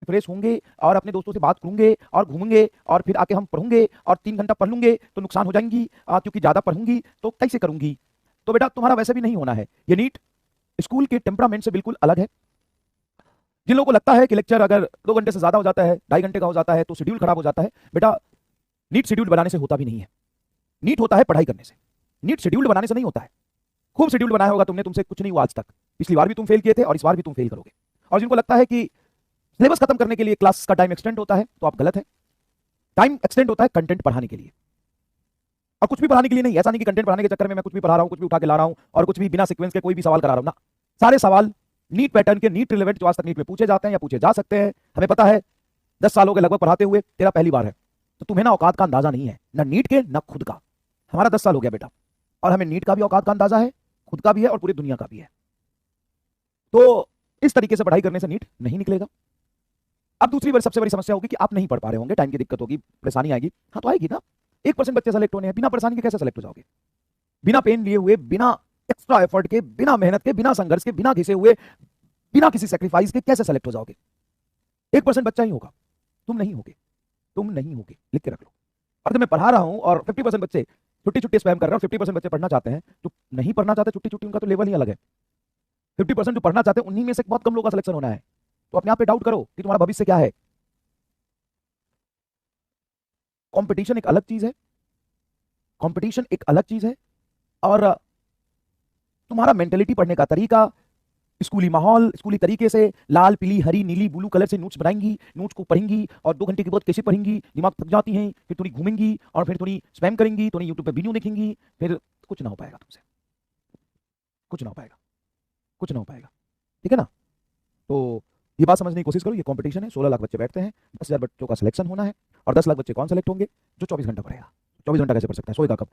Fresh होंगे और अपने दोस्तों से बात करूंगे और घूमेंगे और फिर आके हम पढ़ूंगे और 3 घंटा पढ़ लूंगे तो नुकसान हो जाएंगी, क्योंकि ज्यादा पढ़ूंगी तो कैसे करूंगी। तो बेटा तुम्हारा वैसे भी नहीं होना है। ये नीट स्कूल के टेम्परामेंट से बिल्कुल अलग है। जिन लोगों को लगता है कि लेक्चर अगर 2 घंटे से ज्यादा हो जाता है, 2.5 घंटे का हो जाता है तो शेड्यूल खराब हो जाता है, बेटा नीट शेड्यूल बनाने से होता भी नहीं है। नीट होता है पढ़ाई करने से। नीट शेड्यूल बनाने से नहीं होता है। खूब शेड्यूल बनाया होगा तुमने, तुमसे कुछ नहीं हुआ आज तक। पिछली बार भी तुम फेल किए थे और इस बार भी तुम फेल करोगे। और जिनको लगता है कि सिलेबस खत्म करने के लिए क्लास का टाइम एक्सटेंड होता है, तो आप गलत है। टाइम एक्सटेंड होता है कंटेंट पढ़ाने के लिए, और कुछ भी पढ़ाने के लिए नहीं। ऐसा नहीं कि कंटेंट पढ़ाने के चक्कर में मैं कुछ भी पढ़ा रहा हूं, कुछ भी उठा के ला रहा हूं और कुछ भी बिना सीक्वेंस के कोई भी सवाल करा रहा हूं ना। सारे सवाल नीट पैटर्न के, नीट रिलेवेंट जो आज तक नीट में पूछे जाते हैं या पूछे जा सकते हैं। हमें पता है 10 सालों के लगभग पढ़ाते हुए तेरा पहली बार है, तो तुम्हें ना औकात का अंदाजा नहीं है, ना नीट के ना खुद का। हमारा 10 साल हो गया बेटा, और हमें नीट का भी औकात का अंदाजा है, खुद का भी है और पूरी दुनिया का भी है। तो इस तरीके से पढ़ाई करने से नीट नहीं निकलेगा। अब दूसरी बड़ी सबसे बड़ी समस्या होगी कि आप नहीं पढ़ पा रहे होंगे, टाइम की दिक्कत होगी, परेशानी आएगी। हाँ तो आएगी ना, 1% बच्चे सेलेक्ट होने हैं, बिना परेशानी के कैसे सेलेक्ट हो जाओगे? बिना पेन लिए हुए, बिना एक्स्ट्रा एफर्ट के, बिना मेहनत के, बिना संघर्ष के, बिना घिसे हुए, बिना किसी सेक्रीफाइस के कैसे सेलेक्ट हो जाओगे? 1% बच्चा ही होगा, तुम नहीं होगे, तुम नहीं होगे, लिख के रख लो। अब जब मैं पढ़ा रहा हूं और 50% बच्चे छुट्टी छुट्टी स्पैम कर रहे हैं और 50% बच्चे पढ़ना चाहते हैं, तो नहीं पढ़ना चाहते छुट्टी छुट्टी, उनका तो लेवल ही अलग है। 50% जो पढ़ना चाहते हैं उन्हीं में से बहुत कम लोगों का सिलेक्शन होना है। तो अपने आप पे डाउट करो कि तुम्हारा भविष्य क्या है। कंपटीशन एक अलग चीज है, कंपटीशन एक अलग चीज है। और तुम्हारा मेंटेलिटी, पढ़ने का तरीका, स्कूली माहौल, स्कूली तरीके से लाल पीली हरी नीली ब्लू कलर से नोट्स बनाएंगी, नोट्स को पढ़ेंगी और 2 घंटे के बाद कैसे पढ़ेंगी, दिमाग थक जाती हैं, फिर थोड़ी घूमेंगी और फिर थोड़ी स्पैम करेंगी, थोड़ी यूट्यूब पे वीडियो देखेंगी, फिर कुछ ना हो पाएगा तुमसे, कुछ ना हो पाएगा, कुछ ना हो पाएगा। ठीक है ना? तो ये बात समझने की कोशिश करो, ये कंपटीशन है। 16 लाख बच्चे बैठते हैं, 10,000 बच्चों का सिलेक्शन होना है। और 10 लाख बच्चे कौन सेलेक्ट होंगे? जो 24 घंटा पढ़ेगा। 24 घंटा कैसे पढ़ सकता है? सोएगा कब?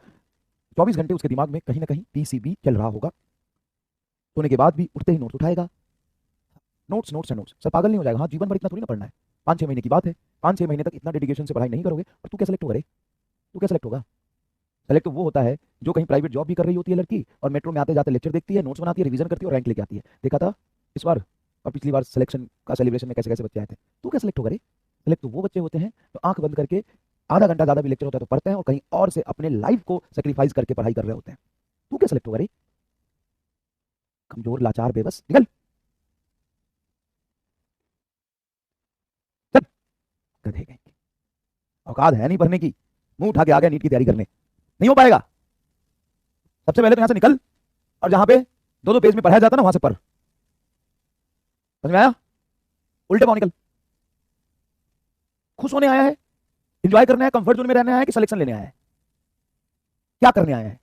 24 घंटे उसके दिमाग में कहीं ना कहीं पीसीबी चल रहा होगा। सोने के बाद भी उठते ही नोट्स उठाएगा, नोट्स नोट्स है नोट्स। सर पागल नहीं हो जाएगा? हाँ, जीवन भर इतना थोड़ी ना पढ़ना है, 5-6 महीने की बात है। 5-6 महीने तक इतना डेडिकेशन से पढ़ाई नहीं करोगे और तू क्या सेलेक्ट होगा रे? तू क्या सेलेक्ट होगा? सेलेक्ट तो वो होता है जो कहीं प्राइवेट जॉब भी कर रही होती है लड़की, और मेट्रो में आते जाते लेक्चर देखती है, नोट्स बनाती है, रिवीजन करती है और रैंक लेके आती है। देखा था इस बार और पिछली बार सिलेक्शन का सेलिब्रेशन में कैसे कैसे बच्चे आए थे। तू क्या सेलेक्ट होगा रे? सेलेक्ट तो वो बच्चे होते हैं जो आंख बंद करके आधा घंटा ज्यादा भी लेक्चर होता है तो पढ़ते हैं और कहीं और से अपने लाइफ को सेक्रीफाइस करके पढ़ाई कर रहे होते हैं। तू क्या सेलेक्ट होगा रे? कमजोर, लाचार, बेबस, निकल, चल, गधे कहीं के। औकात है नहीं पढ़ने की, मुंह उठा के आ गया नीट की तैयारी करने, नहीं हो पाएगा। सबसे पहले तो यहां से निकल और जहां पे 2-2 पेज में पढ़ाया जाता ना वहां से पढ़। समझ में आया? उल्टे पाँव निकल। खुश होने आया है, एंजॉय करने आया है, कंफर्ट जोन में रहने आया है कि सिलेक्शन लेने आया है? क्या करने आया है?